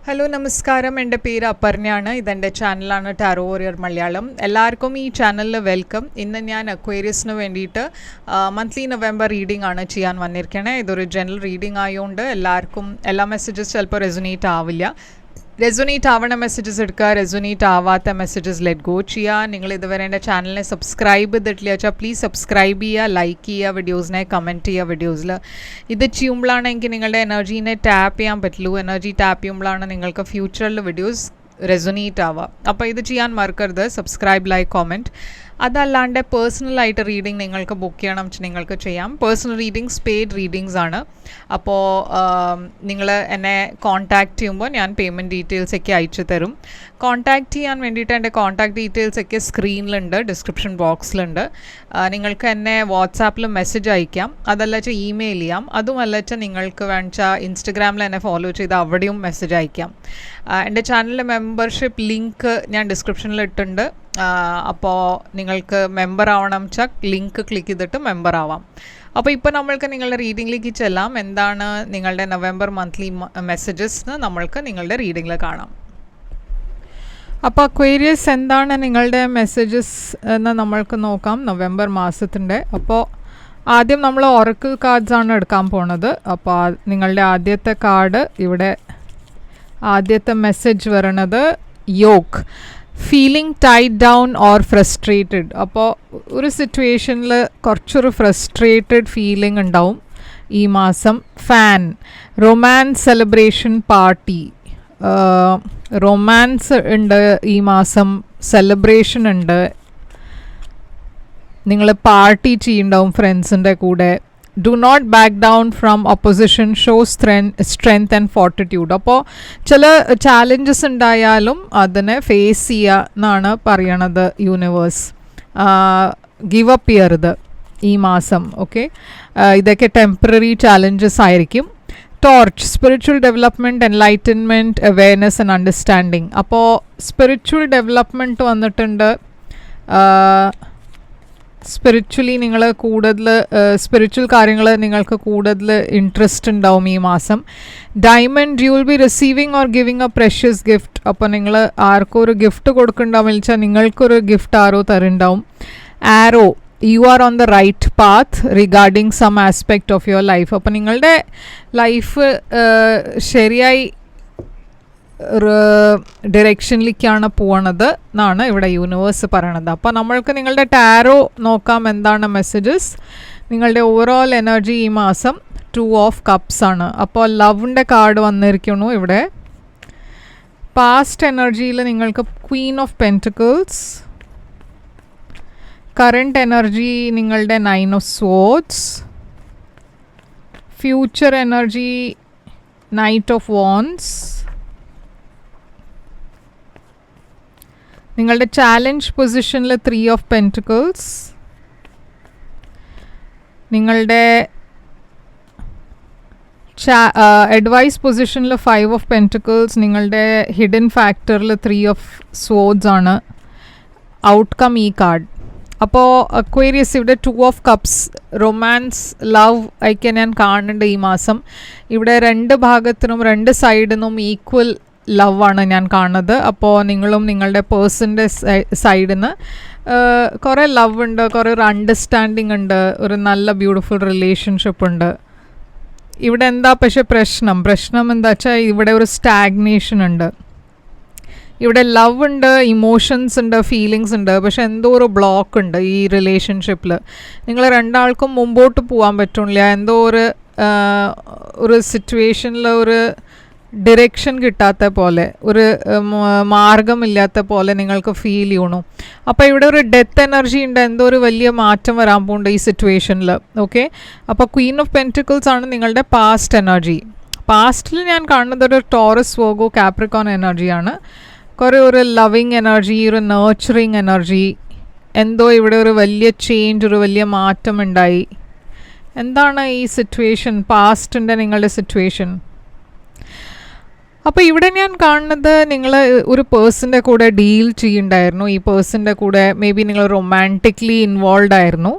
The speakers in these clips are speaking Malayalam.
ഹലോ നമസ്കാരം, എൻ്റെ പേര് അപർണയാണ്. ഇതെൻ്റെ ചാനലാണ് ടാരോ വാരിയർ മലയാളം. എല്ലാവർക്കും ഈ ചാനലിൽ വെൽക്കം. ഇന്ന് ഞാൻ അക്വേറിയസിന് വേണ്ടിയിട്ട് മന്ത്ലി നവംബർ റീഡിംഗ് ആണ് ചെയ്യാൻ വന്നിരിക്കണേ. ഇതൊരു ജനറൽ റീഡിംഗ് ആയതുകൊണ്ട് എല്ലാവർക്കും എല്ലാ മെസ്സേജസ് ചിലപ്പോൾ റെസൊനേറ്റ് ആവില്ല. റെസൊനേറ്റ് ആവണ മെസ്സേജസ് എടുക്കുക, റെസൊനേറ്റ് ആവാത്ത മെസ്സേജസ് ലെറ്റ് ഗോ ചെയ്യുക. നിങ്ങൾ ഇതുവരെ എൻ്റെ ചാനലിനെ സബ്സ്ക്രൈബ് ചെയ്തിട്ടില്ല വെച്ചാൽ പ്ലീസ് സബ്സ്ക്രൈബ് ചെയ്യുക, ലൈക്ക് ചെയ്യുക, വീഡിയോസിനെ കമൻറ്റ് ചെയ്യുക. വീഡിയോസിൽ ഇത് ചെയ്യുമ്പോഴാണ് എനിക്ക് നിങ്ങളുടെ എനർജീനെ ടാപ്പ് ചെയ്യാൻ പറ്റുള്ളൂ. എനർജി ടാപ്പ് ചെയ്യുമ്പോഴാണ് നിങ്ങൾക്ക് ഫ്യൂച്ചറിൽ വീഡിയോസ് റെസൊനേറ്റ് ആവുക. അപ്പോൾ ഇത് ചെയ്യാൻ മറക്കരുത്, സബ്സ്ക്രൈബ്, ലൈക്ക്, കോമെൻറ്റ്. അതല്ലാണ്ട് പേഴ്സണലായിട്ട് റീഡിംഗ് നിങ്ങൾക്ക് ബുക്ക് ചെയ്യണം വെച്ചാൽ നിങ്ങൾക്ക് ചെയ്യാം. പേഴ്സണൽ റീഡിങ്സ് പെയ്ഡ് റീഡിങ്സ് ആണ്. അപ്പോൾ നിങ്ങൾ എന്നെ കോൺടാക്റ്റ് ചെയ്യുമ്പോൾ ഞാൻ പേയ്മെൻറ്റ് ഡീറ്റെയിൽസൊക്കെ അയച്ചു തരും. കോൺടാക്റ്റ് ചെയ്യാൻ വേണ്ടിയിട്ട് എൻ്റെ കോൺടാക്റ്റ് ഡീറ്റെയിൽസൊക്കെ സ്ക്രീനിലുണ്ട്, ഡിസ്ക്രിപ്ഷൻ ബോക്സിലുണ്ട്. നിങ്ങൾക്ക് എന്നെ വാട്സാപ്പിൽ മെസ്സേജ് അയക്കാം, അതല്ല വെച്ചാൽ ഇമെയിൽ ചെയ്യാം. അതുമല്ല വെച്ചാൽ നിങ്ങൾക്ക് വേണിച്ചാൽ ഇൻസ്റ്റഗ്രാമിൽ എന്നെ ഫോളോ ചെയ്ത് അവിടെയും മെസ്സേജ് അയക്കാം. എൻ്റെ ചാനലിലെ മെമ്പർഷിപ്പ് ലിങ്ക് ഞാൻ ഡിസ്ക്രിപ്ഷനിൽ ഇട്ടിട്ടുണ്ട്. അപ്പോൾ നിങ്ങൾക്ക് മെമ്പർ ആവണം വെച്ചാൽ ലിങ്ക് ക്ലിക്ക് ചെയ്തിട്ട് മെമ്പർ ആവാം. അപ്പോൾ ഇപ്പോൾ നമ്മൾക്ക് നിങ്ങളുടെ റീഡിങ്ങിലേക്ക് ചെല്ലാം. എന്താണ് നിങ്ങളുടെ നവംബർ മന്ത്ലി മെസ്സേജസ് എന്ന് നമ്മൾക്ക് നിങ്ങളുടെ റീഡിങ്ങിൽ കാണാം. അപ്പോൾ അക്വേറിയസ് എന്താണ് നിങ്ങളുടെ മെസ്സേജസ് എന്ന് നമ്മൾക്ക് നോക്കാം നവംബർ മാസത്തിൻ്റെ. അപ്പോൾ ആദ്യം നമ്മൾ ഒറക്കിൾ കാർഡ്സാണ് എടുക്കാൻ പോണത്. അപ്പോൾ നിങ്ങളുടെ ആദ്യത്തെ കാർഡ് ഇവിടെ ആദ്യത്തെ മെസ്സേജ് വരണത് yoke, feeling tied down or frustrated. അപ്പോൾ ഒരു സിറ്റുവേഷനിൽ കുറച്ചൊരു ഫ്രസ്ട്രേറ്റഡ് ഫീലിംഗ് ഉണ്ടാവും ഈ മാസം. Fun, romance celebration party. Romance ഉണ്ട് ഈ മാസം, സെലിബ്രേഷൻ ഉണ്ട്, നിങ്ങൾ പാർട്ടി ചെയ്യുന്നുണ്ടാവും ഫ്രണ്ട്സിൻ്റെ കൂടെ. Do not back down from opposition, show strength and fortitude. അപ്പോൾ ചില ചാലഞ്ചസ് ഉണ്ടായാലും അതിനെ ഫേസ് ചെയ്യുക എന്നാണ് പറയണത് യൂണിവേഴ്സ്. ഗിവ് അപ്പ് ചെയ്യരുത് ഈ മാസം. ഓക്കെ, ഇതൊക്കെ ടെമ്പററി ചാലഞ്ചസ് ആയിരിക്കും. Torch, spiritual development, enlightenment, awareness and understanding. അപ്പോൾ സ്പിരിച്വൽ ഡെവലപ്മെൻറ്റ് വന്നിട്ടുണ്ട്. സ്പിരിച്വലി നിങ്ങൾ കൂടുതൽ സ്പിരിച്വൽ കാര്യങ്ങൾ നിങ്ങൾക്ക് കൂടുതൽ ഇൻട്രസ്റ്റ് ഉണ്ടാവും ഈ മാസം. Diamond, you will be receiving or giving a precious gift. അപ്പോൾ നിങ്ങൾ ആർക്കും ഒരു ഗിഫ്റ്റ് കൊടുക്കുന്നുണ്ടാവും വെച്ചാൽ നിങ്ങൾക്കൊരു ഗിഫ്റ്റ് ആരോ തരുന്നുണ്ടാവും. ആരോ, you are on the right path regarding some aspect of your life. അപ്പോൾ നിങ്ങളുടെ ലൈഫ് ശരിയായി ഡിറക്ഷനിലേക്കാണ് പോകണത് എന്നാണ് ഇവിടെ യൂണിവേഴ്സ് പറയണത്. അപ്പോൾ നമ്മൾക്ക് നിങ്ങളുടെ ടാരോ നോക്കാം എന്താണ് മെസ്സേജസ്. നിങ്ങളുടെ ഓവറോൾ എനർജി ഈ മാസം 2 ഓഫ് കപ്സ് ആണ്. അപ്പോൾ ലവിൻ്റെ കാർഡ് വന്നിരിക്കുന്നു ഇവിടെ. പാസ്റ്റ് എനർജിയിൽ നിങ്ങൾക്ക് Queen of pentacles. Current energy നിങ്ങളുടെ 9 of swords. Future energy knight of wands. നിങ്ങളുടെ ചാലഞ്ച് പൊസിഷനിൽ 3 ഓഫ് പെൻറ്റിക്കിൾസ്. നിങ്ങളുടെ അഡ്വൈസ് പൊസിഷനിൽ 5 ഓഫ് പെൻറ്റിക്കിൾസ്. നിങ്ങളുടെ ഹിഡൻ ഫാക്ടറിൽ 3 ഓഫ് സ്വോർഡ്സ് ആണ് ഔട്ട്കം ഈ കാർഡ്. അപ്പോൾ അക്വേറിയസ് ഇവിടെ 2 ഓഫ് കപ്സ്, റൊമാൻസ്, ലവ് ഒക്കെ ഞാൻ കാണുന്നുണ്ട് ഈ മാസം. ഇവിടെ രണ്ട് ഭാഗത്തിനും രണ്ട് സൈഡിനും ഈക്വൽ ലവ് ആണ് ഞാൻ കാണുന്നത്. അപ്പോൾ നിങ്ങളും നിങ്ങളുടെ പേഴ്സൻ്റെ സൈഡിൽ നിന്ന് കുറേ ലവ് ഉണ്ട്, കുറേ ഒരു അണ്ടർസ്റ്റാൻഡിങ് ഉണ്ട്, ഒരു നല്ല ബ്യൂട്ടിഫുൾ റിലേഷൻഷിപ്പ് ഉണ്ട്. ഇവിടെ എന്താ പക്ഷേ പ്രശ്നം എന്താ വെച്ചാൽ ഇവിടെ ഒരു സ്റ്റാഗ്നേഷൻ ഉണ്ട്. ഇവിടെ ലവ് ഉണ്ട്, ഇമോഷൻസ് ഉണ്ട്, ഫീലിങ്സ് ഉണ്ട്, പക്ഷെ എന്തോ ഒരു ബ്ലോക്ക് ഉണ്ട് ഈ റിലേഷൻഷിപ്പിൽ. നിങ്ങൾ രണ്ടാൾക്കും മുമ്പോട്ട് പോകാൻ പറ്റില്ല. എന്തോ ഒരു സിറ്റുവേഷനിൽ ഒരു ഡിറക്ഷൻ കിട്ടാത്ത പോലെ, ഒരു മാർഗമില്ലാത്ത പോലെ നിങ്ങൾക്ക് ഫീൽ ചെയ്യണു. അപ്പോൾ ഇവിടെ ഒരു ഡെത്ത് എനർജി ഉണ്ട്, എന്തോ ഒരു വലിയ മാറ്റം വരാൻ പോകുന്നുണ്ട് ഈ സിറ്റുവേഷനിൽ. ഓക്കെ, അപ്പോൾ ക്വീൻ ഓഫ് പെൻറ്റിക്കിൾസ് ആണ് നിങ്ങളുടെ പാസ്റ്റ് എനർജി. പാസ്റ്റിൽ ഞാൻ കാണുന്നത് ഒരു ടോറസ്, വോഗോ, കാപ്രിക്കോൺ എനർജിയാണ്. കുറേ ഒരു ലവിങ് എനർജി, ഒരു നേർച്ചറിങ് എനർജി. എന്തോ ഇവിടെ ഒരു വലിയ ചേഞ്ച്, ഒരു വലിയ മാറ്റം ഉണ്ടായി. എന്താണ് ഈ സിറ്റുവേഷൻ, പാസ്റ്റിൻ്റെ നിങ്ങളുടെ സിറ്റുവേഷൻ? അപ്പോൾ ഇവിടെ ഞാൻ കാണുന്നത് നിങ്ങൾ ഒരു പേഴ്സൻ്റെ കൂടെ ഡീൽ ചെയ്യുന്നുണ്ടായിരുന്നു. ഈ പേഴ്സൻ്റെ കൂടെ മേ ബി നിങ്ങൾ റൊമാൻറ്റിക്കലി ഇൻവോൾവ് ആയിരുന്നു.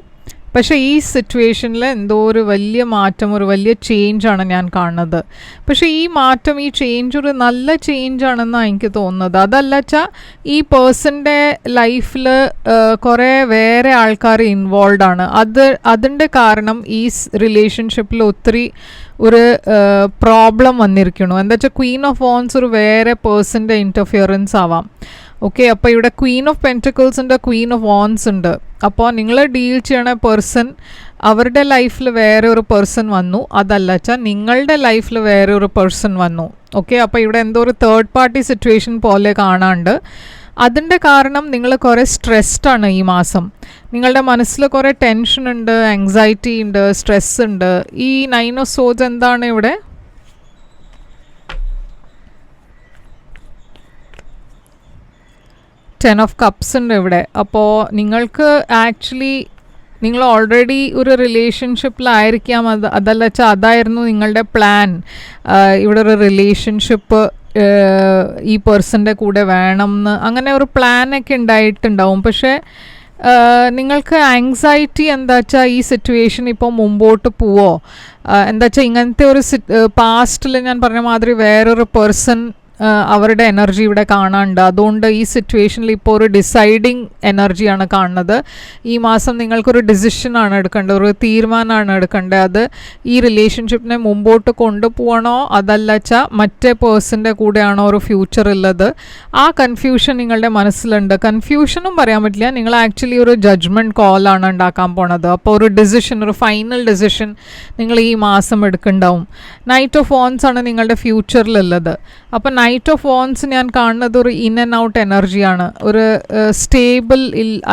പക്ഷേ ഈ സിറ്റുവേഷനിൽ എന്തോ ഒരു വലിയ മാറ്റം, ഒരു വലിയ ചേഞ്ചാണ് ഞാൻ കാണുന്നത്. പക്ഷേ ഈ മാറ്റം, ഈ ചേഞ്ച് ഒരു നല്ല ചേഞ്ചാണെന്നാണ് എനിക്ക് തോന്നുന്നത്. അതല്ല വെച്ചാൽ ഈ പേഴ്സൻ്റെ ലൈഫിൽ കുറേ വേറെ ആൾക്കാർ ഇൻവോൾവ് ആണ്. അതിൻ്റെ കാരണം ഈ റിലേഷൻഷിപ്പിൽ ഒത്തിരി ഒരു പ്രോബ്ലം വന്നിരിക്കണു. എന്താ വെച്ചാൽ ക്വീൻ ഓഫ് വോൺസ് ഒരു വേറെ പേഴ്സൻ്റെ ഇൻ്റർഫിയറൻസ് ആവാം. ഓക്കെ, അപ്പോൾ ഇവിടെ ക്വീൻ ഓഫ് പെൻറ്റക്കിൾസ് ഉണ്ട്, ക്വീൻ ഓഫ് വോൺസ് ഉണ്ട്. അപ്പോൾ നിങ്ങൾ ഡീൽ ചെയ്യണ പേഴ്സൺ അവരുടെ ലൈഫിൽ വേറെ ഒരു പേഴ്സൺ വന്നു, അതല്ല വെച്ചാൽ നിങ്ങളുടെ ലൈഫിൽ വേറെ ഒരു പേഴ്സൺ വന്നു. ഓക്കെ, അപ്പോൾ ഇവിടെ എന്തോ ഒരു തേർഡ് പാർട്ടി സിറ്റുവേഷൻ പോലെ കാണാണ്ട്. അതിൻ്റെ കാരണം നിങ്ങൾ കുറേ സ്ട്രെസ്ഡ് ആണ് ഈ മാസം. നിങ്ങളുടെ മനസ്സിൽ കുറേ ടെൻഷൻ ഉണ്ട്, ആങ്സൈറ്റി ഉണ്ട്, സ്ട്രെസ് ഉണ്ട്. ഈ 9 ഓഫ് സോഡ്സ് എന്താണ് ഇവിടെ? ടെൻ ഓഫ് കപ്സ് ഉണ്ട് ഇവിടെ. അപ്പോൾ നിങ്ങൾക്ക് ആക്ച്വലി നിങ്ങൾ ഓൾറെഡി ഒരു റിലേഷൻഷിപ്പിലായിരിക്കാം. അതല്ല വെച്ചാൽ അതായിരുന്നു നിങ്ങളുടെ പ്ലാൻ. ഇവിടെ ഒരു റിലേഷൻഷിപ്പ് ഈ പേഴ്സൻ്റെ കൂടെ വേണം എന്ന് അങ്ങനെ ഒരു പ്ലാനൊക്കെ ഉണ്ടായിട്ടുണ്ടാവും. പക്ഷേ നിങ്ങൾക്ക് ആങ്സൈറ്റി എന്താ വെച്ചാൽ ഈ സിറ്റുവേഷൻ ഇപ്പോൾ മുമ്പോട്ട് പോവോ, എന്താ വെച്ചാൽ ഇങ്ങനത്തെ ഒരു പാസ്റ്റിൽ ഞാൻ പറഞ്ഞ മാതിരി വേറൊരു പേഴ്സൺ അവരുടെ എനർജി ഇവിടെ കാണാനുണ്ട്. അതുകൊണ്ട് ഈ സിറ്റുവേഷനിൽ ഇപ്പോൾ ഒരു ഡിസൈഡിങ് എനർജിയാണ് കാണുന്നത്. ഈ മാസം നിങ്ങൾക്കൊരു ഡിസിഷനാണ് എടുക്കേണ്ടത്, ഒരു തീരുമാനമാണ് എടുക്കേണ്ടത്. അത് ഈ റിലേഷൻഷിപ്പിനെ മുമ്പോട്ട് കൊണ്ടുപോകണോ അതല്ല വെച്ചാൽ മറ്റേ പേഴ്സൻ്റെ കൂടെയാണോ ഒരു ഫ്യൂച്ചർ ഉള്ളത്. ആ കൺഫ്യൂഷൻ നിങ്ങളുടെ മനസ്സിലുണ്ട്. കൺഫ്യൂഷനും പറയാൻ പറ്റില്ല, നിങ്ങൾ ആക്ച്വലി ഒരു ജഡ്ജ്മെൻറ്റ് കോളാണ് ഉണ്ടാക്കാൻ പോണത്. അപ്പോൾ ഒരു ഡിസിഷൻ, ഒരു ഫൈനൽ ഡിസിഷൻ നിങ്ങൾ ഈ മാസം എടുക്കുന്നുണ്ടാവും. നൈറ്റ് ഓഫ് വോൺസ് ആണ് നിങ്ങളുടെ ഫ്യൂച്ചറിലുള്ളത്. അപ്പോൾ നൈറ്റ് ഓഫ് വോൺസ് ഞാൻ കാണുന്നത് ഒരു ഇൻ ആൻഡ് ഔട്ട് എനർജിയാണ്, ഒരു സ്റ്റേബിൾ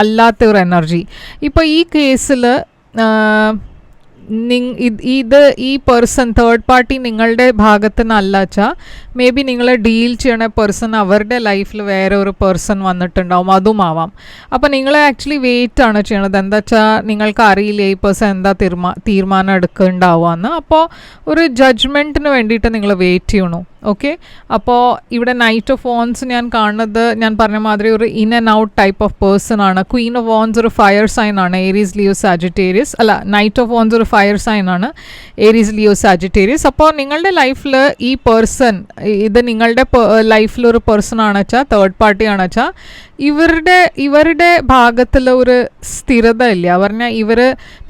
അല്ലാത്ത ഒരു എനർജി. ഇപ്പോൾ ഈ കേസിൽ ഈ പേഴ്സൺ തേർഡ് പാർട്ടി നിങ്ങളുടെ ഭാഗത്ത് നിന്നല്ല വെച്ചാൽ മേ ബി നിങ്ങൾ ഡീൽ ചെയ്യണ പേഴ്സൺ അവരുടെ ലൈഫിൽ വേറെ ഒരു പേഴ്സൺ വന്നിട്ടുണ്ടാവും, അതും ആവാം. അപ്പോൾ നിങ്ങൾ ആക്ച്വലി വെയിറ്റ് ആണ് ചെയ്യണത്. എന്താ വെച്ചാൽ നിങ്ങൾക്ക് അറിയില്ല ഈ പേഴ്സൺ എന്താ തീരുമാനം എടുക്കുന്നുണ്ടാവുകയെന്ന്. അപ്പോൾ ഒരു ജഡ്ജ്മെൻറ്റിന് വേണ്ടിയിട്ട് നിങ്ങൾ വെയിറ്റ് ചെയ്യണു. ഓക്കെ, അപ്പോൾ ഇവിടെ നൈറ്റ് ഓഫ് വോൺസ് ഞാൻ കാണുന്നത് ഞാൻ പറഞ്ഞ മാതിരി ഒരു in and out type of person ആണ്. ക്വീൻ ഓഫ് വോൺസ് ഒരു ഫയർ സൈൻ ആണ്, ഏരീസ് ലിയോ സാജിറ്റേറിയസ്. അല്ല, നൈറ്റ് ഓഫ് വോൺസ് ഒരു ഫയർ സൈൻ ആണ്, ഏരീസ് ലിയോ സാജിറ്റേറിയസ്. അപ്പോൾ നിങ്ങളുടെ ലൈഫിൽ ഈ പേഴ്സൺ, ഇത് നിങ്ങളുടെ ലൈഫിലൊരു പേഴ്സൺ ആണ് വെച്ചാൽ തേർഡ് പാർട്ടി ആണ് വെച്ചാൽ ഇവരുടെ ഭാഗത്തിൽ ഒരു സ്ഥിരത ഇല്ല. പറഞ്ഞാൽ ഇവർ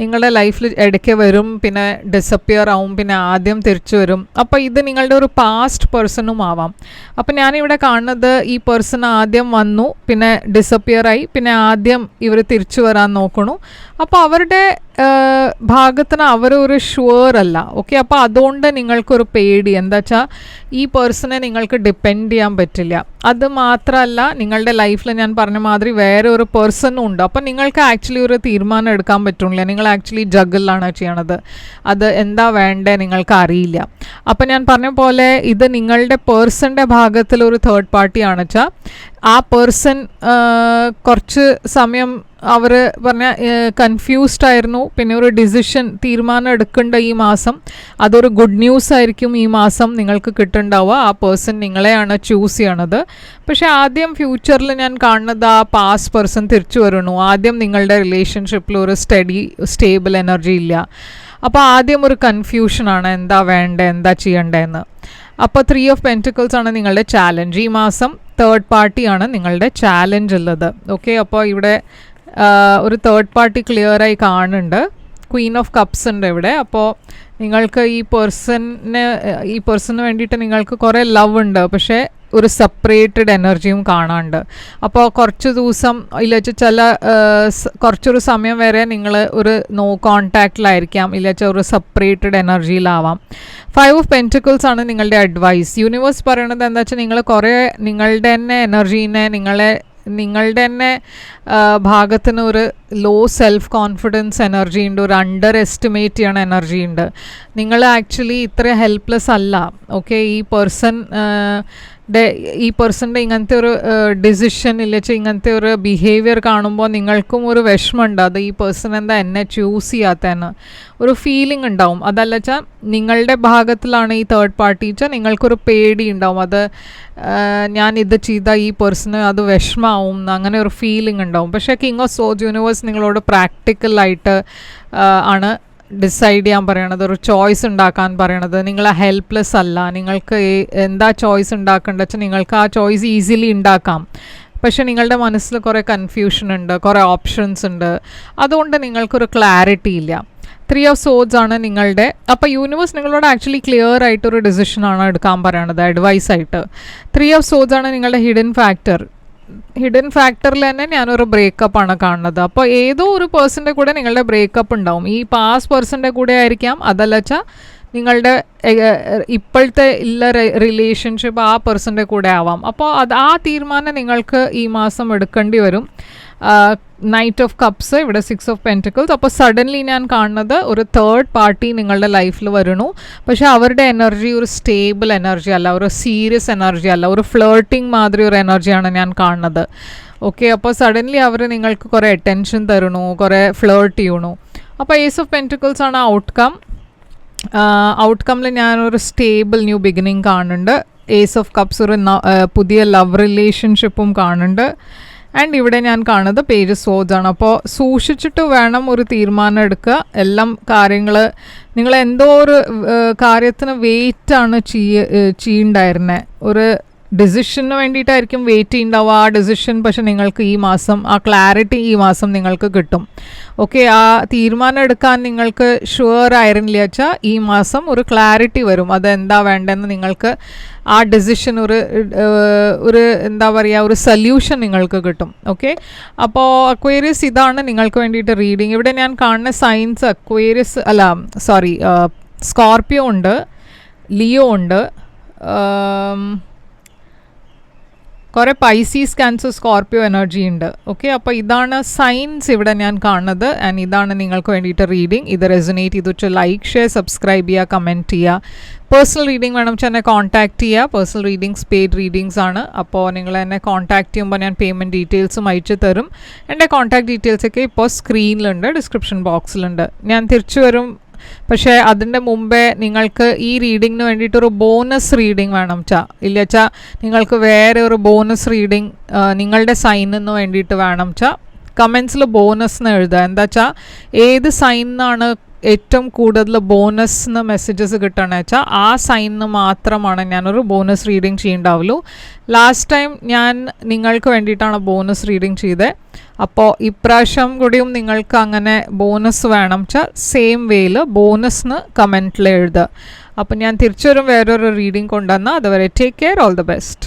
നിങ്ങളുടെ ലൈഫിൽ ഇടയ്ക്ക് വരും, പിന്നെ ഡിസപ്പിയർ ആവും, പിന്നെ ആദ്യം തിരിച്ചു വരും. അപ്പോൾ ഇത് നിങ്ങളുടെ ഒരു പാസ്റ്റ് പേഴ്സണും ആവാം. അപ്പം ഞാനിവിടെ കാണുന്നത് ഈ പേഴ്സൺ ആദ്യം വന്നു, പിന്നെ ഡിസപ്പിയർ ആയി, പിന്നെ ആദ്യം ഇവർ തിരിച്ചു വരാൻ നോക്കണു. അപ്പോൾ അവരുടെ ഭാഗത്തിന് അവരൊരു ഷുവർ അല്ല. ഓക്കെ, അപ്പോൾ അതുകൊണ്ട് നിങ്ങൾക്കൊരു പേടി. എന്താ വെച്ചാൽ ഈ പേഴ്സണെ നിങ്ങൾക്ക് ഡിപ്പെൻഡ് ചെയ്യാൻ പറ്റില്ല. അത് മാത്രമല്ല നിങ്ങളുടെ ലൈഫിൽ ഞാൻ പറഞ്ഞ മാതിരി വേറെ ഒരു പേഴ്സണും ഉണ്ട്. അപ്പം നിങ്ങൾക്ക് ആക്ച്വലി ഒരു തീരുമാനം എടുക്കാൻ പറ്റില്ല. നിങ്ങൾ ആക്ച്വലി ജഗിലാണ് ചെയ്യണത്. അത് എന്താ വേണ്ടേ നിങ്ങൾക്ക് അറിയില്ല. അപ്പം ഞാൻ പറഞ്ഞ പോലെ ഇത് നിങ്ങളുടെ പേഴ്സൻ്റെ ഭാഗത്തിലൊരു തേർഡ് പാർട്ടിയാണ് വെച്ചാൽ ആ പേഴ്സൺ കുറച്ച് സമയം അവർ പറഞ്ഞ കൺഫ്യൂസ്ഡ് ആയിരുന്നു. പിന്നെ ഒരു തീരുമാനം എടുക്കേണ്ട ഈ മാസം. അതൊരു ഗുഡ് ന്യൂസ് ആയിരിക്കും ഈ മാസം നിങ്ങൾക്ക് കിട്ടുന്നുണ്ടാവുക. ആ പേഴ്സൺ നിങ്ങളെയാണ് ചൂസ് ചെയ്യണത്. പക്ഷേ ആദ്യം ഫ്യൂച്ചറിൽ ഞാൻ കാണുന്നത് ആ പാസ്റ്റ് പേഴ്സൺ തിരിച്ചു വരണു. ആദ്യം നിങ്ങളുടെ റിലേഷൻഷിപ്പിൽ ഒരു സ്റ്റേബിൾ എനർജി ഇല്ല. അപ്പോൾ ആദ്യം ഒരു കൺഫ്യൂഷനാണ്, എന്താ വേണ്ടത്, എന്താ ചെയ്യേണ്ടതെന്ന്. അപ്പോൾ 3 ഓഫ് പെൻറ്റിക്കിൾസ് ആണ് നിങ്ങളുടെ ചാലഞ്ച്. ഈ മാസം തേർഡ് പാർട്ടിയാണ് നിങ്ങളുടെ ചാലഞ്ച് ഉള്ളത്. ഓക്കെ, അപ്പോൾ ഇവിടെ ഒരു തേർഡ് പാർട്ടി ക്ലിയറായി കാണുന്നുണ്ട്. ക്വീൻ ഓഫ് കപ്സ് ഉണ്ട് ഇവിടെ. അപ്പോൾ നിങ്ങൾക്ക് ഈ പേഴ്സണിന് വേണ്ടിയിട്ട് നിങ്ങൾക്ക് കുറേ ലവ് ഉണ്ട്, പക്ഷേ ഒരു സെപ്പറേറ്റഡ് എനർജിയും കാണാനുണ്ട്. അപ്പോൾ കുറച്ച് ദിവസം ഇല്ല കുറച്ചൊരു സമയം വരെ നിങ്ങൾ ഒരു നോ കോണ്ടാക്റ്റിലായിരിക്കാം, ഇല്ല ഒരു സെപ്പറേറ്റഡ് എനർജിയിലാവാം. 5 ഓഫ് പെൻറ്റിക്കിൾസ് ആണ് നിങ്ങളുടെ അഡ്വൈസ്. യൂണിവേഴ്സ് പറയണത് എന്താ വെച്ചാൽ നിങ്ങൾ കുറേ നിങ്ങളുടെ തന്നെ എനർജീനെ നിങ്ങളുടെ തന്നെ ഭാഗത്തിന് ഒരു ലോ സെൽഫ് കോൺഫിഡൻസ് എനർജി ഉണ്ട്, ഒരു അണ്ടർ എസ്റ്റിമേറ്റ് ചെയ്യണ എനർജി ഉണ്ട്. നിങ്ങൾ ആക്ച്വലി ഇത്ര ഹെൽപ്ലെസ് അല്ല. ഓക്കെ, ഈ പേഴ്സൻ്റെ ഇങ്ങനത്തെ ഒരു ഡിസിഷൻ ഇല്ലച്ചാൽ ഇങ്ങനത്തെ ഒരു ബിഹേവിയർ കാണുമ്പോൾ നിങ്ങൾക്കും ഒരു വിഷമമുണ്ട്. അത് ഈ പേഴ്സൺ എന്താ എന്നെ ചൂസ് ചെയ്യാത്തതെന്ന് ഒരു ഫീലിംഗ് ഉണ്ടാവും. അതല്ല വെച്ചാൽ നിങ്ങളുടെ ഭാഗത്തിലാണ് ഈ തേർഡ് പാർട്ടി വെച്ചാൽ നിങ്ങൾക്കൊരു പേടി ഉണ്ടാവും. അത് ഞാൻ ഇത് ചെയ്താൽ ഈ പേഴ്സണ് അത് വിഷമാവും, അങ്ങനെ ഒരു ഫീലിംഗ് ഉണ്ടാവും. പക്ഷേ കിങ് ഓഫ് സോഡ്സ് യൂണിവേഴ്സ് നിങ്ങളോട് പ്രാക്ടിക്കലായിട്ട് ആണ് ഡിസൈഡ് ചെയ്യാൻ പറയണത്, ഒരു ചോയ്സ് ഉണ്ടാക്കാൻ പറയണത്. നിങ്ങൾ ഹെൽപ്ലെസ് അല്ല. നിങ്ങൾക്ക് എന്താ ചോയ്സ് ഉണ്ടാക്കേണ്ടത് വെച്ചാൽ നിങ്ങൾക്ക് ആ ചോയ്സ് ഈസിലി ഉണ്ടാക്കാം. പക്ഷേ നിങ്ങളുടെ മനസ്സിൽ കുറേ കൺഫ്യൂഷൻ ഉണ്ട്, കുറേ ഓപ്ഷൻസ് ഉണ്ട്, അതുകൊണ്ട് നിങ്ങൾക്കൊരു ക്ലാരിറ്റി ഇല്ല. 3 of Swords ആണ് നിങ്ങളുടെ. അപ്പോൾ യൂണിവേഴ്സ് നിങ്ങളോട് ആക്ച്വലി ക്ലിയർ ആയിട്ടൊരു ഡിസിഷനാണ് എടുക്കാൻ പറയണത്, അഡ്വൈസ് ആയിട്ട്. 3 of Swords ആണ് നിങ്ങളുടെ ഹിഡൻ ഫാക്ടറിൽ തന്നെ ഞാനൊരു ബ്രേക്കപ്പ് ആണ് കാണുന്നത്. അപ്പോൾ ഏതോ ഒരു പേഴ്സൻ്റെ കൂടെ നിങ്ങളുടെ ബ്രേക്കപ്പ് ഉണ്ടാവും. ഈ പാസ്റ്റ് പേഴ്സൻ്റെ കൂടെ ആയിരിക്കാം, അതല്ല വെച്ചാൽ നിങ്ങളുടെ ഇപ്പോഴത്തെ ഉള്ള റിലേഷൻഷിപ്പ് ആ പേഴ്സൻ്റെ കൂടെ ആവാം. അപ്പോൾ ആ തീരുമാനം നിങ്ങൾക്ക് ഈ മാസം എടുക്കേണ്ടി വരും. നൈറ്റ് ഓഫ് കപ്സ്, ഇവിടെ 6 of Pentacles. അപ്പോൾ സഡൻലി ഞാൻ കാണുന്നത് ഒരു തേർഡ് പാർട്ടി നിങ്ങളുടെ ലൈഫിൽ വരണു. പക്ഷേ അവരുടെ എനർജി ഒരു സ്റ്റേബിൾ എനർജി അല്ല, ഒരു സീരിയസ് എനർജി അല്ല, ഒരു ഫ്ലേർട്ടിങ് മാതിരി ഒരു എനർജിയാണ് ഞാൻ കാണുന്നത്. ഓക്കെ, അപ്പോൾ സഡൻലി അവർ നിങ്ങൾക്ക് കുറേ അറ്റൻഷൻ തരണു, കുറേ ഫ്ലേർട്ട് ചെയ്യണു. അപ്പോൾ Ace of Pentacles ആണ് ഔട്ട്കം. ഔട്ട്കമ്മിൽ ഞാനൊരു സ്റ്റേബിൾ ന്യൂ ബിഗിനിങ് കാണുന്നുണ്ട്. Ace of Cups ഒരു പുതിയ ലവ് റിലേഷൻഷിപ്പും കാണുന്നുണ്ട്. ആൻഡ് ഇവിടെ ഞാൻ കാണുന്നത് Page of Swords ആണ്. അപ്പോൾ സൂക്ഷിച്ചിട്ട് വേണം ഒരു തീരുമാനം എടുക്കുക. എല്ലാം കാര്യങ്ങൾ നിങ്ങൾ എന്തോ ഒരു കാര്യത്തിന് വെയിറ്റാണ് ചെയ്യണ്ടായിരുന്നത്, ഒരു ഡിസിഷന് വേണ്ടിയിട്ടായിരിക്കും വെയിറ്റ് ചെയ്യുന്നുണ്ടാവുക. ആ ഡിസിഷൻ പക്ഷെ നിങ്ങൾക്ക് ഈ മാസം ആ ക്ലാരിറ്റി ഈ മാസം നിങ്ങൾക്ക് കിട്ടും. ഓക്കെ, ആ തീരുമാനം എടുക്കാൻ നിങ്ങൾക്ക് ഷുവർ ആയിരുന്നില്ല വെച്ചാൽ ഈ മാസം ഒരു ക്ലാരിറ്റി വരും, അതെന്താ വേണ്ടതെന്ന് നിങ്ങൾക്ക് ആ ഡിസിഷൻ ഒരു എന്താ പറയുക, ഒരു സൊല്യൂഷൻ നിങ്ങൾക്ക് കിട്ടും. ഓക്കെ, അപ്പോൾ അക്വേറിയസ് ഇതാണ് നിങ്ങൾക്ക് വേണ്ടിയിട്ട് റീഡിങ്. ഇവിടെ ഞാൻ കാണുന്ന സൈൻസ് സ്കോർപ്പിയോ ഉണ്ട്, ലിയോ ഉണ്ട്, കുറേ പൈസീസ്, ക്യാൻസർ, സ്കോർപ്പിയോ എനർജി ഉണ്ട്. ഓക്കെ, അപ്പോൾ ഇതാണ് സൈൻസ് ഇവിടെ ഞാൻ കാണുന്നത്. ആൻഡ് ഇതാണ് നിങ്ങൾക്ക് വേണ്ടിയിട്ട് റീഡിങ്. ഇത് റെസൊനേറ്റ് ചെയ്തിട്ട് ലൈക്ക്, ഷെയർ, സബ്സ്ക്രൈബ് ചെയ്യുക, കമൻറ്റ് ചെയ്യുക. പേഴ്സണൽ റീഡിംഗ് വേണം വെച്ചാൽ എന്നെ കോൺടാക്ട് ചെയ്യുക. പേഴ്സണൽ റീഡിങ്സ് പെയ്ഡ് റീഡിങ്സ് ആണ്. അപ്പോൾ നിങ്ങൾ എന്നെ കോൺടാക്ട് ചെയ്യുമ്പോൾ ഞാൻ പേയ്മെൻറ്റ് ഡീറ്റെയിൽസും അയച്ചു തരും. എൻ്റെ കോൺടാക്ട് ഡീറ്റെയിൽസൊക്കെ ഇപ്പോൾ സ്ക്രീനിലുണ്ട്, ഡിസ്ക്രിപ്ഷൻ ബോക്സിലുണ്ട്. ഞാൻ തിരിച്ചു വരും. പക്ഷേ അതിൻ്റെ മുമ്പേ നിങ്ങൾക്ക് ഈ റീഡിങ്ങിന് വേണ്ടിയിട്ടൊരു ബോണസ് റീഡിങ് വേണം ഇല്ല വെച്ചാൽ നിങ്ങൾക്ക് വേറെ ഒരു ബോണസ് റീഡിങ് നിങ്ങളുടെ സൈനിന് വേണ്ടിയിട്ട് വേണം കമൻസിൽ ബോണസ് എന്ന് എഴുതുക. എന്താ വെച്ചാൽ ഏത് സൈനിനാണ് ഏറ്റവും കൂടുതൽ ബോണസ്ന്ന് മെസ്സേജസ് കിട്ടണമെന്ന് വെച്ചാൽ ആ സൈനിന് മാത്രമാണ് ഞാനൊരു ബോണസ് റീഡിങ് ചെയ്യേണ്ടാവുള്ളൂ. ലാസ്റ്റ് ടൈം ഞാൻ നിങ്ങൾക്ക് വേണ്ടിയിട്ടാണ് ബോണസ് റീഡിങ് ചെയ്തത്. അപ്പോൾ ഇപ്രാവശ്യം കൂടിയും നിങ്ങൾക്ക് അങ്ങനെ ബോണസ് വേണം വെച്ചാൽ സെയിം വേയിൽ ബോണസ്ന്ന് കമൻറ്റിൽ എഴുതുക. അപ്പോൾ ഞാൻ തിരിച്ചൊരു വേറൊരു റീഡിങ് കൊണ്ടുവന്നാൽ അതുവരെ take care, all the best.